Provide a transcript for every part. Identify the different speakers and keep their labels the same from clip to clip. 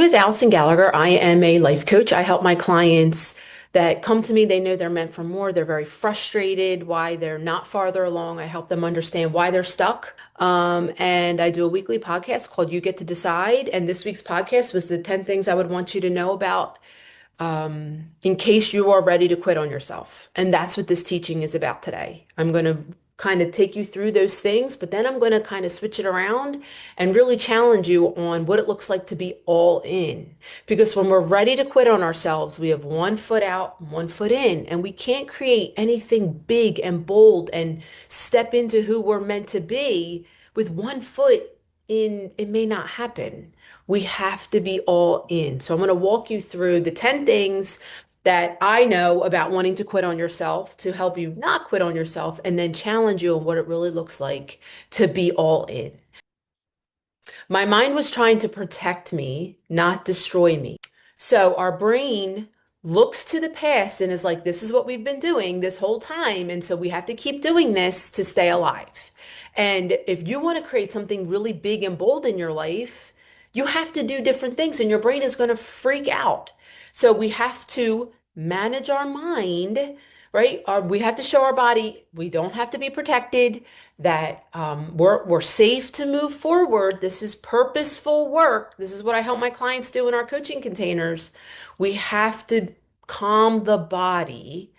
Speaker 1: is Allison Gallagher. I am a life coach. I help my clients that come to me. They know they're meant for more. They're very frustrated why they're not farther along. I help them understand why they're stuck. And I do a weekly podcast called You Get to Decide. And this week's podcast was the 10 things I would want you to know about in case you are ready to quit on yourself. And that's what this teaching is about today. I'm going to kind of take you through those things, but then I'm going to kind of switch it around and really challenge you on what it looks like to be all in. Because when we're ready to quit on ourselves, we have one foot out, one foot in, and we can't create anything big and bold and step into who we're meant to be with one foot in. It may not happen. We have to be all in. So I'm going to walk you through the 10 things that I know about wanting to quit on yourself to help you not quit on yourself and then challenge you on what it really looks like to be all in. My mind was trying to protect me, not destroy me. So our brain looks to the past and is like, this is what we've been doing this whole time. And so we have to keep doing this to stay alive. And if you want to create something really big and bold in your life, you have to do different things and your brain is going to freak out. So we have to manage our mind, right? We have to show our body we don't have to be protected, that we're safe to move forward. This is purposeful work. This is what I help my clients do in our coaching containers. We have to calm the body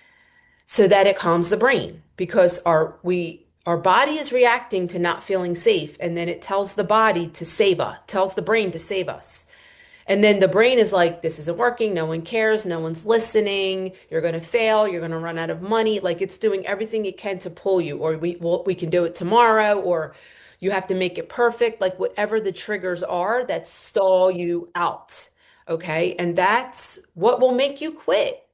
Speaker 1: so that it calms the brain because our body is reacting to not feeling safe, and then it tells the body to save us, tells the brain to save us. And then the brain is like, this isn't working. No one cares. No one's listening. You're going to fail. You're going to run out of money. Like it's doing everything it can to pull you, or we can do it tomorrow, or you have to make it perfect. Like whatever the triggers are that stall you out. Okay. And that's what will make you quit.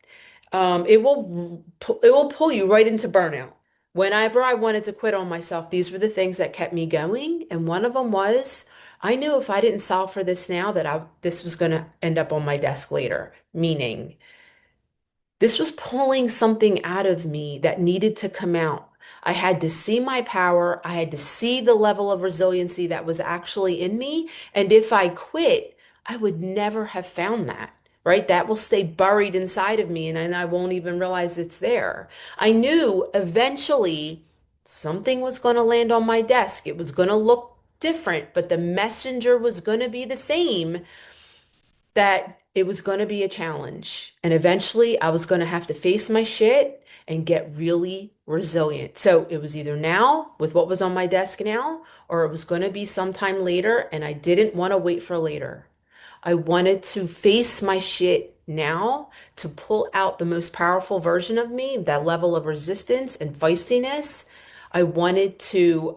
Speaker 1: It will pull you right into burnout. Whenever I wanted to quit on myself, these were the things that kept me going. And one of them was I knew if I didn't solve for this now that this was going to end up on my desk later, meaning this was pulling something out of me that needed to come out. I had to see my power. I had to see the level of resiliency that was actually in me. And if I quit, I would never have found that, right? That will stay buried inside of me and I won't even realize it's there. I knew eventually something was going to land on my desk. It was going to look different, but the messenger was going to be the same, that it was going to be a challenge. And eventually I was going to have to face my shit and get really resilient. So it was either now with what was on my desk now, or it was going to be sometime later. And I didn't want to wait for later. I wanted to face my shit now to pull out the most powerful version of me, that level of resistance and feistiness. I wanted to,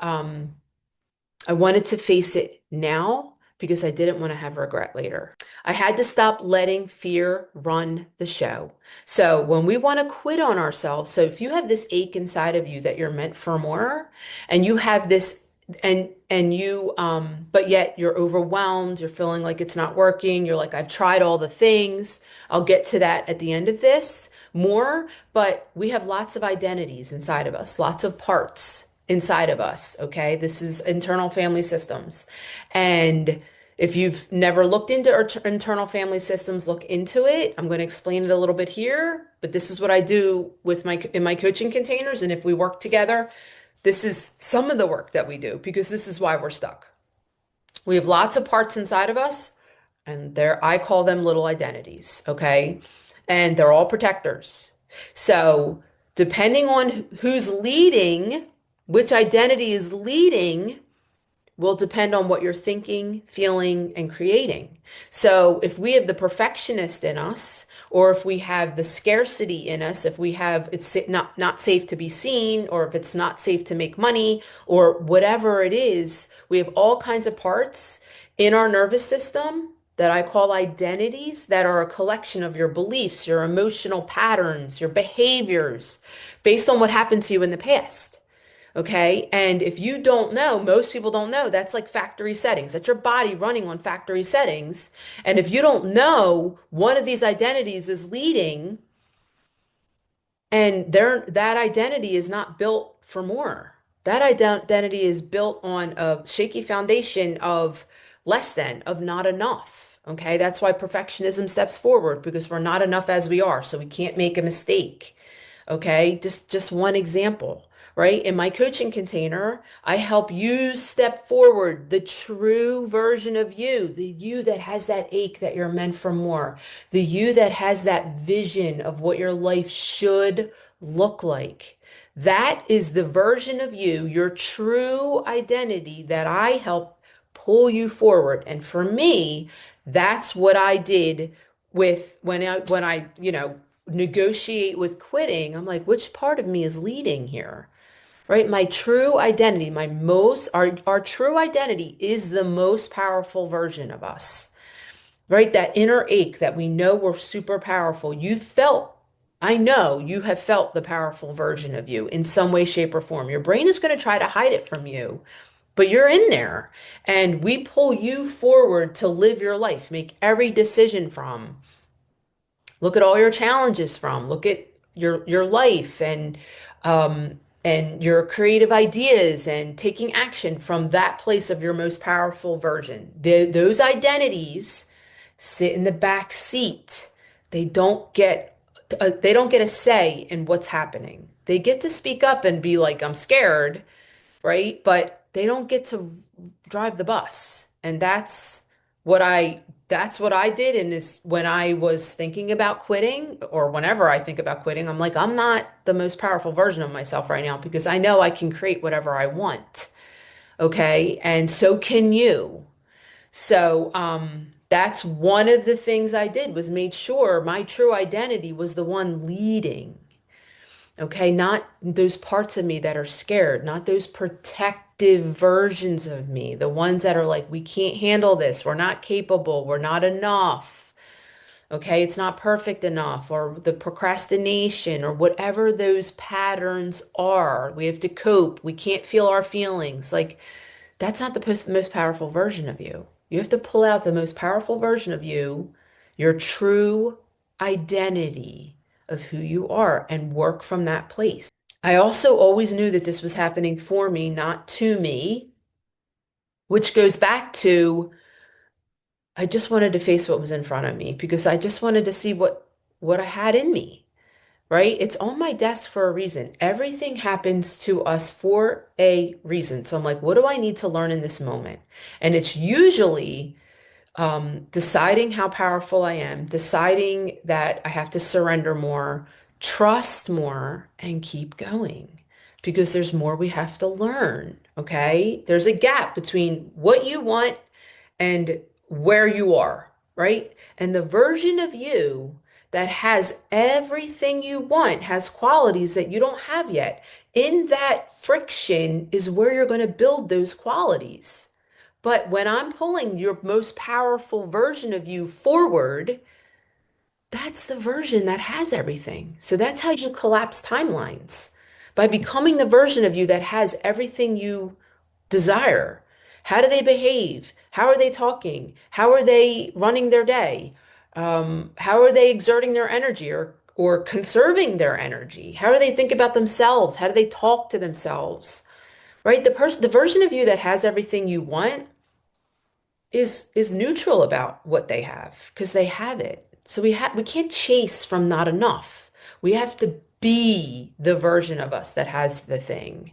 Speaker 1: I wanted to face it now because I didn't want to have regret later. I had to stop letting fear run the show. So when we want to quit on ourselves, so if you have this ache inside of you that you're meant for more, and you have this and you but yet you're overwhelmed, you're feeling like it's not working, you're like, I've tried all the things. I'll get to that at the end of this more, but we have lots of identities inside of us, lots of parts inside of us. Okay, this is internal family systems. And if you've never looked into internal family systems, look into it. I'm going to explain it a little bit here, but this is what I do with in my coaching containers. And if we work together, this is some of the work that we do because this is why we're stuck. We have lots of parts inside of us, and I call them little identities, okay? And they're all protectors. So depending on who's leading, which identity is leading, will depend on what you're thinking, feeling, and creating. So if we have the perfectionist in us, or if we have the scarcity in us, if we have it's not safe to be seen, or if it's not safe to make money, or whatever it is, we have all kinds of parts in our nervous system that I call identities that are a collection of your beliefs, your emotional patterns, your behaviors based on what happened to you in the past. Okay. And if you don't know, most people don't know, that's like factory settings. That's your body running on factory settings. And if you don't know one of these identities is leading, and that identity is not built for more. That identity is built on a shaky foundation of less than, of not enough. Okay, that's why perfectionism steps forward because we're not enough as we are, so we can't make a mistake. Okay, just one example, right? In my coaching container, I help you step forward the true version of you, the you that has that ache that you're meant for more, the you that has that vision of what your life should look like. That is the version of you, your true identity that I help pull you forward. And for me, that's what I did with when I negotiate with quitting. I'm like, which part of me is leading here? Right? My true identity, our true identity is the most powerful version of us. Right? That inner ache that we know we're super powerful. I know you have felt the powerful version of you in some way, shape, or form. Your brain is going to try to hide it from you, but you're in there, and we pull you forward to live your life, make every decision from. Look at all your challenges from. Look at your life and your creative ideas and taking action from that place of your most powerful version. Those identities sit in the back seat. They don't get a say in what's happening. They get to speak up and be like, I'm scared, right? But they don't get to drive the bus. And that's what I did in this when I was thinking about quitting, or whenever I think about quitting, I'm like, I'm not the most powerful version of myself right now because I know I can create whatever I want. Okay? And so can you. So, that's one of the things I did was made sure my true identity was the one leading. Okay, not those parts of me that are scared, not those protective versions of me, the ones that are like, we can't handle this, we're not capable, we're not enough. Okay, it's not perfect enough, or the procrastination, or whatever those patterns are. We have to cope, we can't feel our feelings. Like, that's not the most powerful version of you. You have to pull out the most powerful version of you, your true identity of who you are, and work from that place. I also always knew that this was happening for me, not to me, which goes back to I just wanted to face what was in front of me because I just wanted to see what I had in me, right? It's on my desk for a reason. Everything happens to us for a reason. So I'm like, what do I need to learn in this moment? And it's usually deciding how powerful I am, deciding that I have to surrender more, trust more, and keep going because there's more we have to learn. Okay. There's a gap between what you want and where you are, right? And the version of you that has everything you want has qualities that you don't have yet. In that friction is where you're going to build those qualities. But when I'm pulling your most powerful version of you forward, that's the version that has everything. So that's how you collapse timelines by becoming the version of you that has everything you desire. How do they behave? How are they talking? How are they running their day? How are they exerting their energy or conserving their energy? How do they think about themselves? How do they talk to themselves? Right? The version of you that has everything you want is neutral about what they have because they have it. So we can't chase from not enough. We have to be the version of us that has the thing.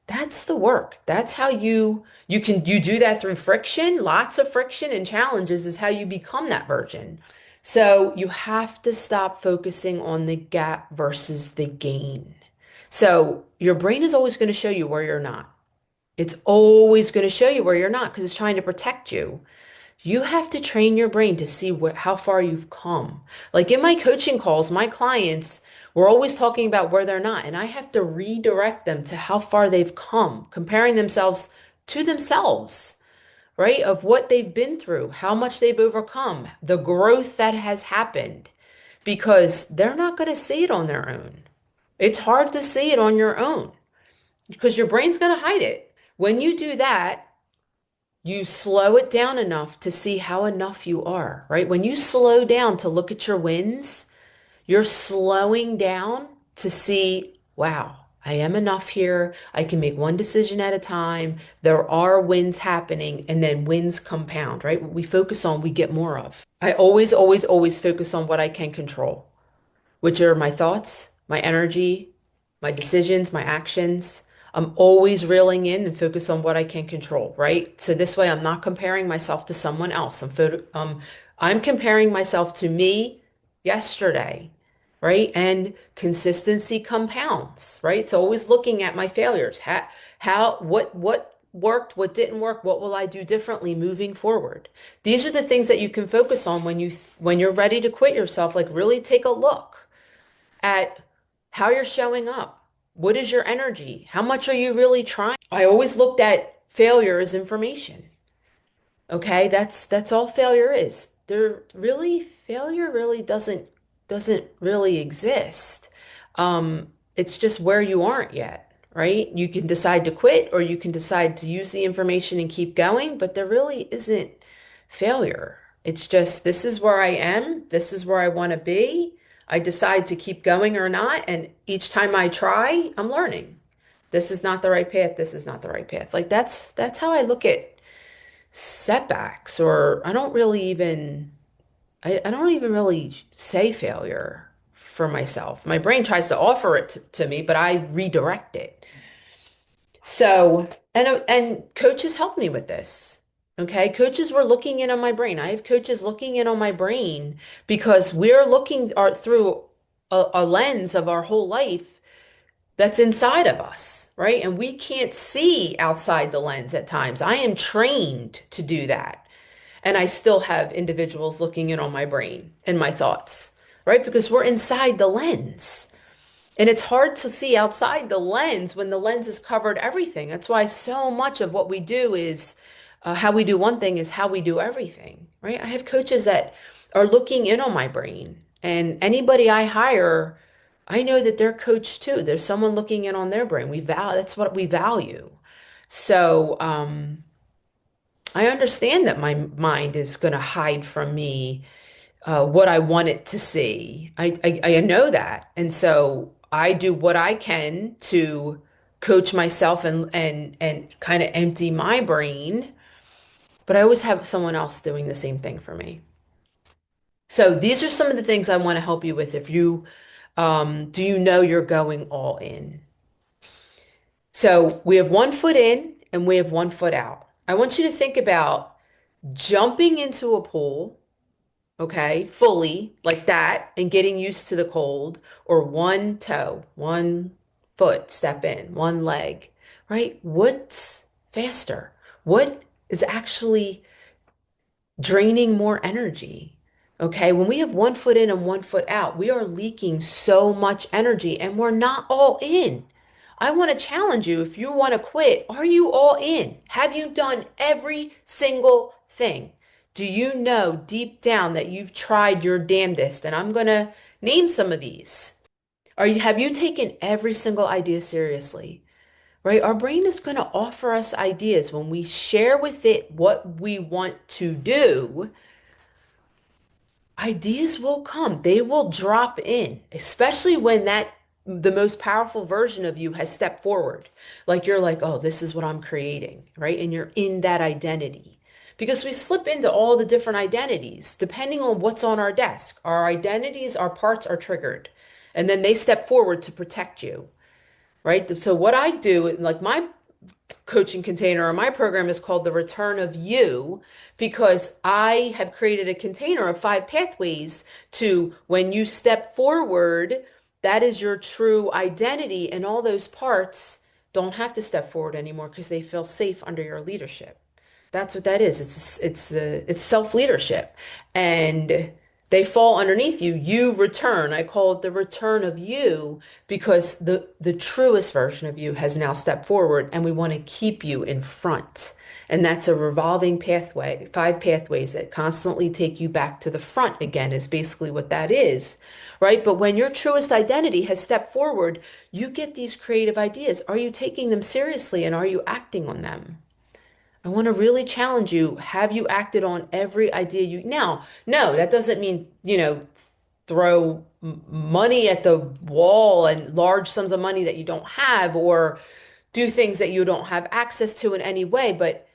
Speaker 1: That's the work. That's how you do that through friction. Lots of friction and challenges is how you become that version. So you have to stop focusing on the gap versus the gain. So your brain is always going to show you where you're not. It's always going to show you where you're not because it's trying to protect you. You have to train your brain to see how far you've come. Like in my coaching calls, my clients were always talking about where they're not, and I have to redirect them to how far they've come, comparing themselves to themselves, right? Of what they've been through, how much they've overcome, the growth that has happened, because they're not going to see it on their own. It's hard to see it on your own because your brain's going to hide it. When you do that, you slow it down enough to see how enough you are, right? When you slow down to look at your wins, you're slowing down to see, wow, I am enough here. I can make one decision at a time. There are wins happening, and then wins compound, right? What we focus on, we get more of. I always, always, always focus on what I can control, which are my thoughts, my energy, my decisions, my actions. I'm always reeling in and focus on what I can control, right? So this way I'm not comparing myself to someone else. I'm comparing myself to me yesterday, right? And consistency compounds, right? So always looking at my failures. What worked, what didn't work, what will I do differently moving forward? These are the things that you can focus on when you're ready to quit yourself, like really take a look at how you're showing up. What is your energy? How much are you really trying? I always looked at failure as information. Okay, that's all failure is. Failure really doesn't really exist. It's just where you aren't yet, right? You can decide to quit or you can decide to use the information and keep going, but there really isn't failure. It's just this is where I am, this is where I want to be. I decide to keep going or not, and each time I try, I'm learning. This is not the right path, this is not the right path. Like that's how I look at setbacks, or I don't even really say failure for myself. My brain tries to offer it to me, but I redirect it. So, and coaches help me with this. Okay, coaches were looking in on my brain. I have coaches looking in on my brain because we're looking through a lens of our whole life that's inside of us, right? And we can't see outside the lens at times. I am trained to do that. And I still have individuals looking in on my brain and my thoughts, right? Because we're inside the lens. And it's hard to see outside the lens when the lens has covered everything. That's why so much of what we do is how we do one thing is how we do everything, right? I have coaches that are looking in on my brain, and anybody I hire, I know that they're coached too. There's someone looking in on their brain. That's what we value. So, I understand that my mind is going to hide from me what I want it to see. I know that. And so I do what I can to coach myself and kind of empty my brain, but I always have someone else doing the same thing for me. So these are some of the things I want to help you with if you do you know you're going all in? So we have one foot in and we have one foot out. I want you to think about jumping into a pool, okay, fully like that and getting used to the cold, or one toe, one foot, step in, one leg, right? What's faster? What is actually draining more energy? Okay, when we have one foot in and one foot out, we are leaking so much energy and we're not all in. I want to challenge you if you want to quit, are you all in? Have you done every single thing? Do you know deep down that you've tried your damnedest? And I'm going to name some of these. Have you taken every single idea seriously? Right? Our brain is going to offer us ideas when we share with it what we want to do. Ideas will come. They will drop in, especially when the most powerful version of you has stepped forward. Like you're like, oh, this is what I'm creating, right? And you're in that identity. Because we slip into all the different identities depending on what's on our desk. Our identities, our parts are triggered. And then they step forward to protect you, right? So what I do, like my coaching container or my program is called the Return of You, because I have created a container of 5 pathways to when you step forward, that is your true identity, and all those parts don't have to step forward anymore because they feel safe under your leadership. That's what that is. It's self-leadership. And they fall underneath you. You return. I call it the return of you because the truest version of you has now stepped forward and we want to keep you in front. And that's a revolving pathway, 5 pathways that constantly take you back to the front again is basically what that is, right? But when your truest identity has stepped forward, you get these creative ideas. Are you taking them seriously and are you acting on them? I want to really challenge you. Have you acted on every idea you now? No, that doesn't mean, throw money at the wall and large sums of money that you don't have, or do things that you don't have access to in any way. But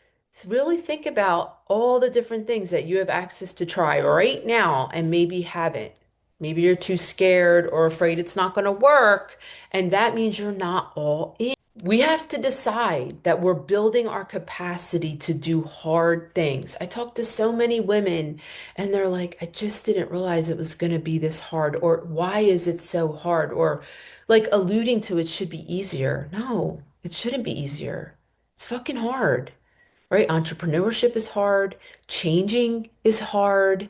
Speaker 1: really think about all the different things that you have access to try right now and maybe haven't. Maybe you're too scared or afraid it's not going to work, and that means you're not all in. We have to decide that we're building our capacity to do hard things. I talk to so many women and they're like, I just didn't realize it was going to be this hard, or why is it so hard? Or like alluding to it should be easier. No, it shouldn't be easier. It's fucking hard, right? Entrepreneurship is hard. Changing is hard.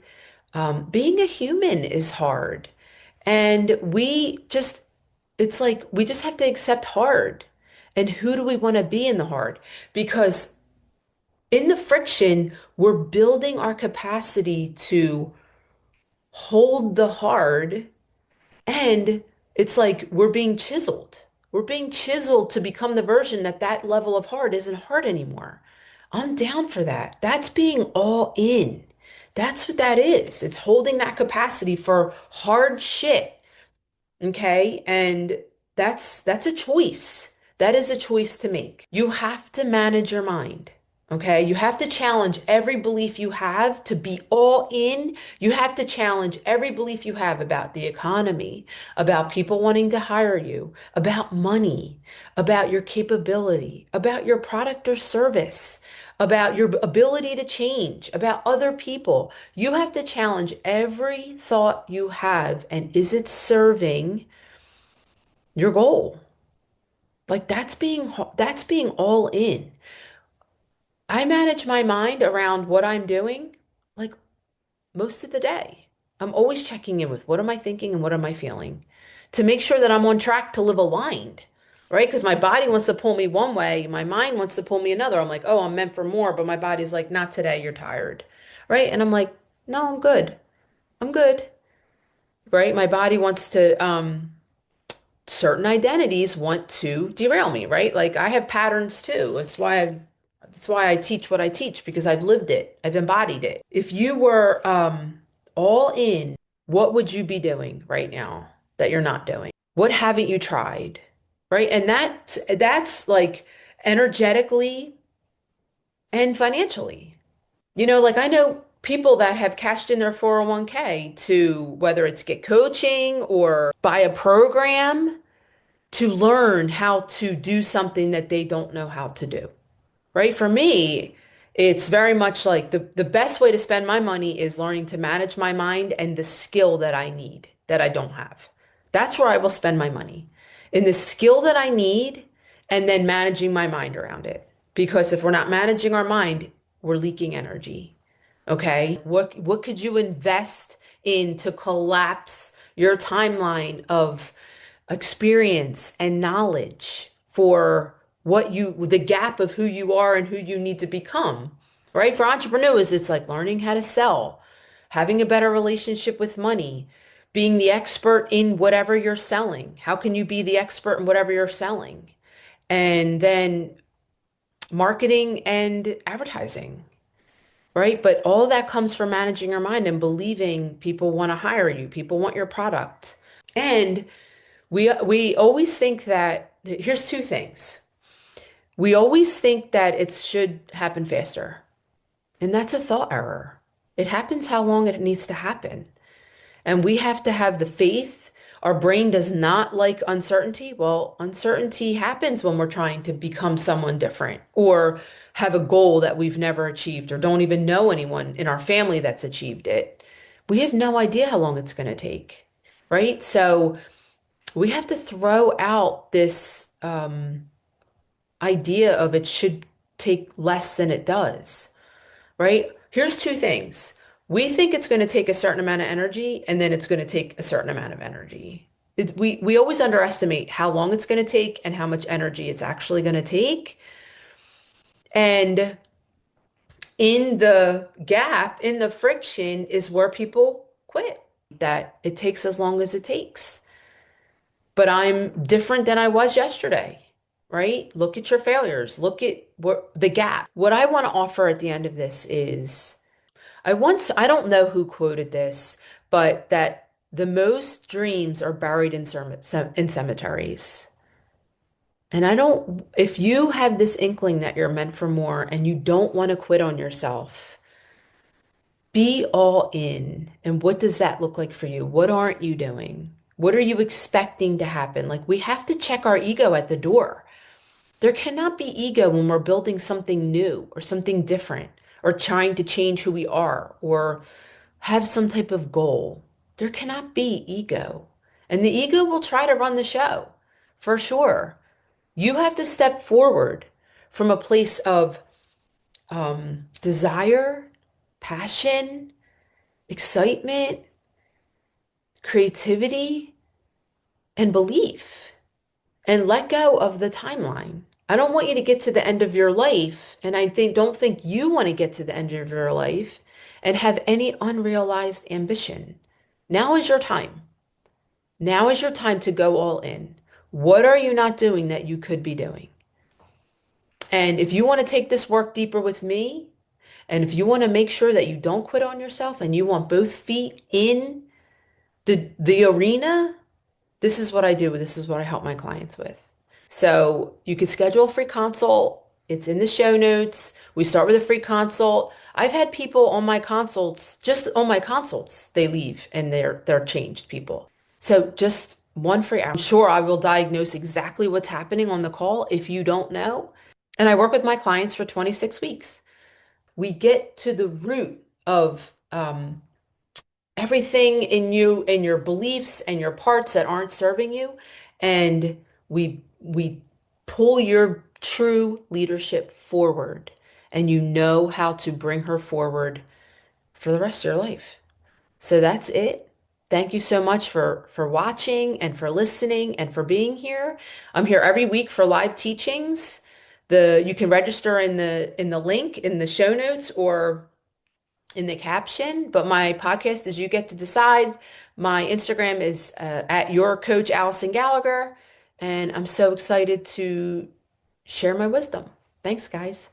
Speaker 1: Being a human is hard. And it's like we just have to accept hard. And who do we want to be in the hard? Because in the friction, we're building our capacity to hold the hard. And it's like we're being chiseled. We're being chiseled to become the version that that level of hard isn't hard anymore. I'm down for that. That's being all in. That's what that is. It's holding that capacity for hard shit. Okay? And that's a choice. That is a choice to make. You have to manage your mind. Okay? You have to challenge every belief you have to be all in. You have to challenge every belief you have about the economy, about people wanting to hire you, about money, about your capability, about your product or service, about your ability to change, about other people. You have to challenge every thought you have, and is it serving your goal? Like that's being all in. I manage my mind around what I'm doing like most of the day. I'm always checking in with what am I thinking and what am I feeling to make sure that I'm on track to live aligned, right? Because my body wants to pull me one way, my mind wants to pull me another. I'm like, oh, I'm meant for more, but my body's like, not today, you're tired, right? And I'm like, no, I'm good. I'm good, right? My body wants to, certain identities want to derail me, right? Like I have patterns too. That's why I teach what I teach because I've lived it. I've embodied it. If you were all in, what would you be doing right now that you're not doing? What haven't you tried? Right? And that's like energetically and financially. Like I know people that have cashed in their 401k to whether it's get coaching or buy a program to learn how to do something that they don't know how to do. Right? For me, it's very much like the best way to spend my money is learning to manage my mind and the skill that I need that I don't have. That's where I will spend my money in the skill that I need and then managing my mind around it. Because if we're not managing our mind, we're leaking energy. Okay? What could you invest in to collapse your timeline of experience and knowledge for the gap of who you are and who you need to become, right? For entrepreneurs, it's like learning how to sell, having a better relationship with money, being the expert in whatever you're selling. How can you be the expert in whatever you're selling? And then marketing and advertising, right? But all that comes from managing your mind and believing people want to hire you, people want your product. And we always think that here's two things. We always think that it should happen faster. And that's a thought error. It happens how long it needs to happen. And we have to have the faith. Our brain does not like uncertainty. Well, uncertainty happens when we're trying to become someone different or have a goal that we've never achieved or don't even know anyone in our family that's achieved it. We have no idea how long it's going to take, right? So we have to throw out this idea of it should take less than it does, right? Here's two things. We think it's going to take a certain amount of energy, and then it's going to take a certain amount of energy. We always underestimate how long it's going to take and how much energy it's actually going to take. And in the gap, in the friction, is where people quit. That it takes as long as it takes. But I'm different than I was yesterday, right? Look at your failures. Look at the gap. What I want to offer at the end of this is I don't know who quoted this, but that The most dreams are buried in in cemeteries. And I don't, if you have this inkling that you're meant for more and you don't want to quit on yourself, be all in. And what does that look like for you? What aren't you doing? What are you expecting to happen? Like, we have to check our ego at the door. There cannot be ego when we're building something new or something different or trying to change who we are or have some type of goal. There cannot be ego. And the ego will try to run the show for sure. You have to step forward from a place of desire, passion, excitement, creativity, and belief, and let go of the timeline. I don't want you to get to the end of your life, and don't think you want to get to the end of your life and have any unrealized ambition. Now is your time. Now is your time to go all in. What are you not doing that you could be doing? And if you want to take this work deeper with me, and if you want to make sure that you don't quit on yourself and you want both feet in the arena, this is what I do. This is what I help my clients with. So you can schedule a free consult. It's in the show notes. We start with a free consult. I've had people on my consults, just on my consults, they leave and they're changed people. So just one free hour. I'm sure I will diagnose exactly what's happening on the call if you don't know. And I work with my clients for 26 weeks. We get to the root of everything in you and your beliefs and your parts that aren't serving you, and we pull your true leadership forward, and you know how to bring her forward for the rest of your life. So that's it. Thank you so much for watching and for listening and for being here. I'm here every week for live teachings. The You can register in the link in the show notes or in the caption, but my podcast is You Get to Decide. My Instagram is at your coach Allison Gallagher, and I'm so excited to share my wisdom. Thanks, guys.